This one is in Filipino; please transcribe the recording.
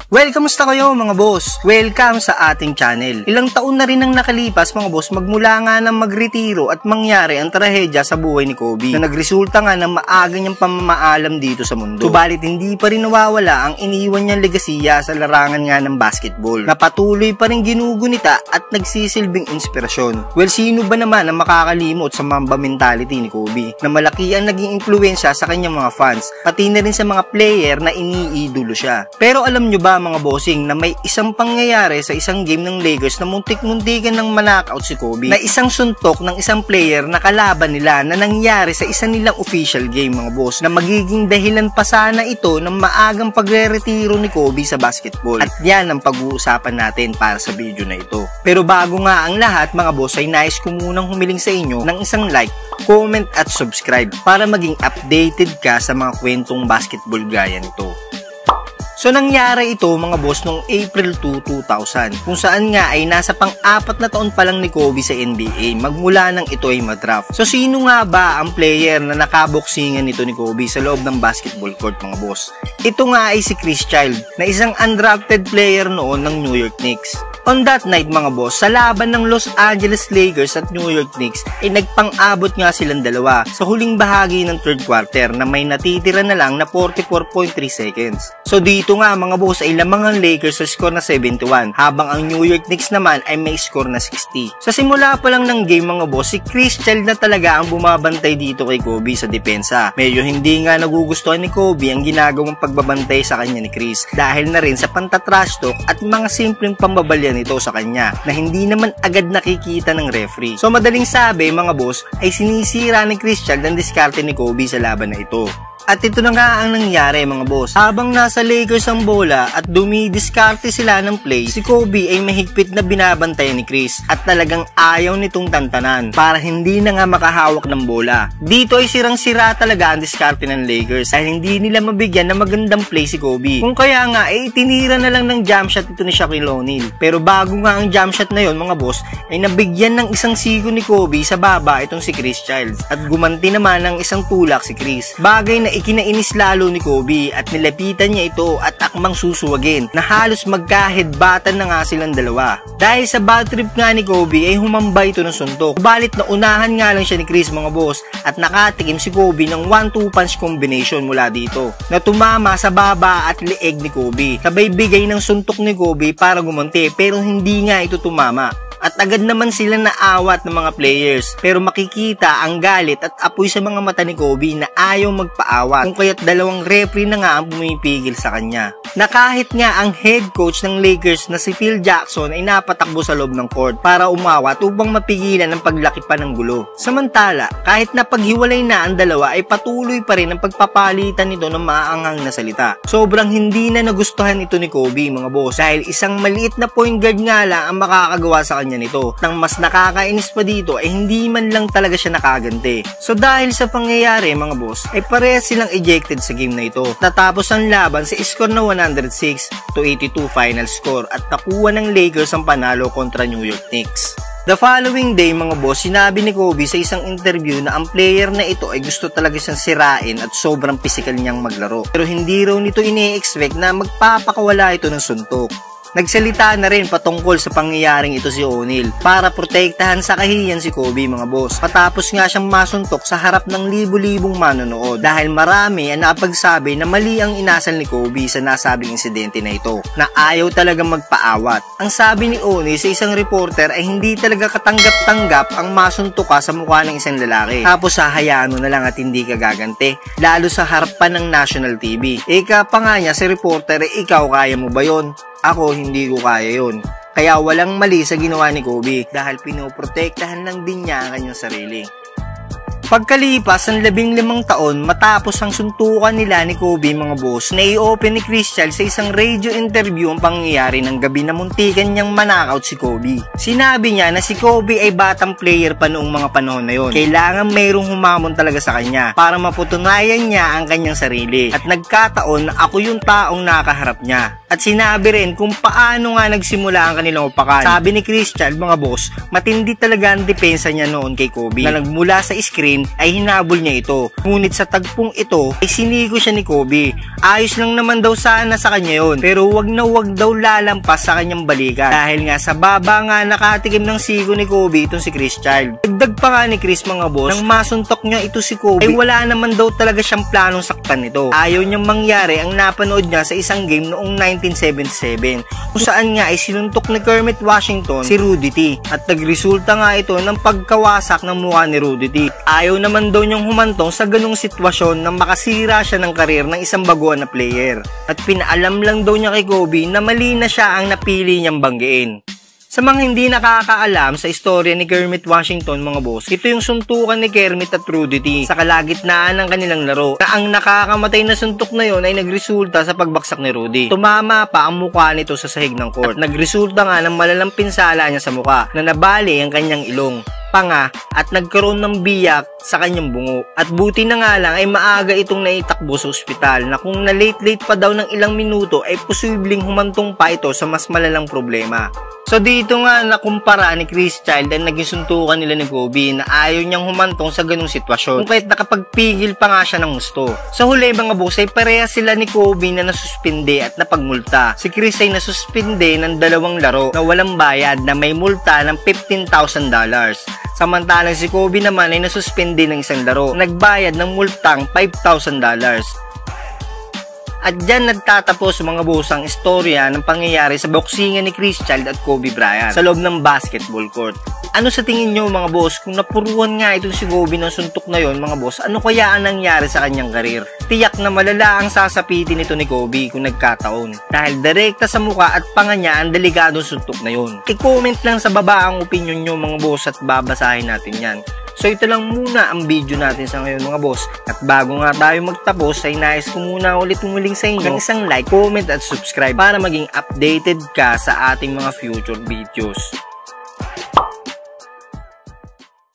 Well, kamusta kayo mga boss? Welcome sa ating channel. Ilang taon na rin ang nakalipas mga boss magmula nga ng magretiro at mangyari ang trahedya sa buhay ni Kobe na nagresulta nga ng maaga niyang pamamaalam dito sa mundo. Subalit hindi pa rin nawawala ang iniwan niyang legasiya sa larangan nga ng basketball na patuloy pa rin ginugunita at nagsisilbing inspirasyon. Well, sino ba naman ang makakalimot sa Mamba mentality ni Kobe na malaki ang naging impluwensya sa kanyang mga fans pati na rin sa mga player na iniidolo siya. Pero alam nyo ba mga bossing na may isang pangyayari sa isang game ng Lakers na muntik-muntikan ng manakaut si Kobe na isang suntok ng isang player na kalaban nila na nangyari sa isang nilang official game mga boss na magiging dahilan pa sana ito ng maagang pagre-retiro ni Kobe sa basketball at yan ang pag-uusapan natin para sa video na ito. Pero bago nga ang lahat mga boss ay nais ko munang humiling sa inyo ng isang like, comment at subscribe para maging updated ka sa mga kwentong basketball gaya nito. So nangyari ito mga boss noong April 2, 2000 kung saan nga ay nasa pang-4 na taon pa lang ni Kobe sa NBA magmula nang ito ay madraft. So sino nga ba ang player na nakaboksingan nito ni Kobe sa loob ng basketball court mga boss? Ito nga ay si Chris Child na isang undrafted player noon ng New York Knicks. On that night mga boss, sa laban ng Los Angeles Lakers at New York Knicks ay nagpang-abot nga silang dalawa sa huling bahagi ng third quarter na may natitira na lang na 44.3 seconds. So dito nga mga boss ay lamang ang Lakers sa score na 71 habang ang New York Knicks naman ay may score na 60. Sa simula pa lang ng game mga boss, si Chris Child na talaga ang bumabantay dito kay Kobe sa depensa. Medyo hindi nga nagugustuhan ni Kobe ang ginagawang pagbabantay sa kanya ni Chris dahil na rin sa pantatrash talk at mga simpleng pambabalya nito sa kanya na hindi naman agad nakikita ng referee. So madaling sabi mga boss ay sinisira ni Chris Child ang diskarte ni Kobe sa laban na ito. At ito na nga ang nangyari mga boss. Habang nasa Lakers ang bola at dumidiskarte sila ng play, si Kobe ay mahigpit na binabantayan ni Chris at talagang ayaw nitong tantanan para hindi na nga makahawak ng bola. Dito ay sirang-sira talaga ang diskarte ng Lakers dahil hindi nila mabigyan ng magandang play si Kobe. Kung kaya nga ay itinira na lang ng jump shot ito ni Shaquille O'Neal. Pero bago nga ang jump shot na yon mga boss ay nabigyan ng isang sigo ni Kobe sa baba itong si Chris Childs at gumanti naman ng isang tulak si Chris. Bagay na ikinainis lalo ni Kobe at nilapitan niya ito at akmang susuwagin na halos magka-headbatan na nga silang dalawa. Dahil sa bad trip nga ni Kobe ay humambay ito ng suntok. Subalit naunahan nga lang siya ni Chris mga boss at nakatikim si Kobe ng 1-2 punch combination mula dito na tumama sa baba at leeg ni Kobe. Sabay bigay ng suntok ni Kobe para gumanti pero hindi nga ito tumama. At agad naman sila naawat ng mga players pero makikita ang galit at apoy sa mga mata ni Kobe na ayaw magpaawat kung kaya't dalawang referee na nga ang pumipigil sa kanya. Na kahit nga ang head coach ng Lakers na si Phil Jackson ay napatakbo sa loob ng court para umawat upang mapigilan ang paglaki pa ng gulo. Samantala, kahit napaghiwalay na ang dalawa ay patuloy pa rin ang pagpapalitan nito ng maaanghang na salita. Sobrang hindi na nagustuhan ito ni Kobe mga boss dahil isang maliit na point guard nga lang ang makakagawa sa kanya nito. Nang mas nakakainis pa dito ay hindi man lang talaga siya nakaganti. So dahil sa pangyayari mga boss ay parehas silang ejected sa game na ito. Natapos ang laban sa score na 106-82 final score at nakuha ng Lakers ang panalo kontra New York Knicks. The following day mga boss, sinabi ni Kobe sa isang interview na ang player na ito ay gusto talaga siyang sirain at sobrang physical niyang maglaro. Pero hindi raw nito ini-expect na magpapakawala ito ng suntok. Nagsalita na rin patungkol sa pangyayaring ito si O'Neal para protektahan sa kahihiyan si Kobe mga boss. Patapos nga siyang masuntok sa harap ng libu-libong manonood dahil marami ang napagsabi na mali ang inasal ni Kobe sa nasabing insidente na ito na ayaw talagang magpaawat. Ang sabi ni O'Neal sa isang reporter ay hindi talaga katanggap-tanggap ang masuntok ka sa mukha ng isang lalaki tapos hahayaan mo na lang at hindi ka gaganti lalo sa harapan ng national TV. Ika pa nga niya si reporter ikaw kaya mo ba yon? Ako hindi ko kaya yun. Kaya walang mali sa ginawa ni Kobe dahil pinoprotektahan lang din niya ang kanyang sarili. Pagkalipas ng 15 taon matapos ang suntukan nila ni Kobe mga boss, na-i-open ni Chris Child sa isang radio interview ang pangyayari ng gabi na muntikan niyang manakaut si Kobe. Sinabi niya na si Kobe ay batang player pa noong mga panahon na yon. Kailangan mayroong humamon talaga sa kanya para mapatunayan niya ang kanyang sarili. At nagkataon na ako yung taong nakaharap niya. At sinabi rin kung paano nga nagsimula ang kanilang upakan. Sabi ni Chris Child mga boss, matindi talaga ang depensa niya noon kay Kobe. Na nagmula sa screen ay hinabol niya ito. Ngunit sa tagpong ito ay sinigo siya ni Kobe. Ayos lang naman daw sana sa kanya yon, pero wag na wag daw lalampas sa kanyang balikan. Dahil nga sa baba nga nakatikim ng sigo ni Kobe itong si Chris Child. Dagdag pa nga ni Chris mga boss, nang masuntok niya ito si Kobe ay wala naman daw talaga siyang planong saktan nito. Ayaw niyang mangyari ang napanood niya sa isang game noong 1977 kung saan nga ay sinuntok ni Kermit Washington si Rudy T. At nagresulta nga ito ng pagkawasak ng mukha ni Rudy T. Ayaw naman daw niyang humantong sa ganung sitwasyon na makasira siya ng karir ng isang baguhan na player. At pinaalam lang daw niya kay Kobe na mali na siya ang napili niyang banggiin. Sa mga hindi nakakaalam sa istorya ni Kermit Washington mga boss, ito yung suntukan ni Kermit at Rudy T sa kalagitnaan ng kanilang laro na ang nakakamatay na suntok na yon ay nagresulta sa pagbaksak ni Rudy. Tumama pa ang mukha nito sa sahig ng court. At nagresulta nga ng malalang pinsala niya sa mukha na nabali ang kanyang ilong, panga at nagkaroon ng biyak sa kanyang bungo. At buti na nga lang ay maaga itong naitakbo sa ospital na kung na late pa daw ng ilang minuto ay posibleng humantong pa ito sa mas malalang problema. So dito nga nakumpara ni Chris Child ang naging suntukan nila ni Kobe na ayaw niyang humantong sa ganung sitwasyon kung kahit nakapagpigil pa nga siya ng gusto. Sa huli mga boss ay pareha sila ni Kobe na nasuspinde at napagmulta. Si Chris ay nasuspinde ng 2 laro na walang bayad na may multa ng $15,000. Samantalang si Kobe naman ay nasuspende ng 1 laro, nagbayad ng multang $5,000. At dyan nagtatapos mga boss ang istorya ng pangyayari sa boksingan ni Chris Child at Kobe Bryant sa loob ng basketball court. Ano sa tingin nyo mga boss, kung napuruhan nga itong si Kobe ng suntok na yon mga boss, ano kaya ang nangyari sa kanyang karir? Tiyak na malala ang sasapitin nito ni Kobe kung nagkataon. Dahil direkta sa mukha at panga niya ang delikadong suntok na yon. I-comment lang sa baba ang opinion nyo mga boss at babasahin natin yan. So ito lang muna ang video natin sa ngayon mga boss. At bago nga tayo magtapos ay nais ko muna ulit umuling sa inyo ng isang like, comment at subscribe para maging updated ka sa ating mga future videos.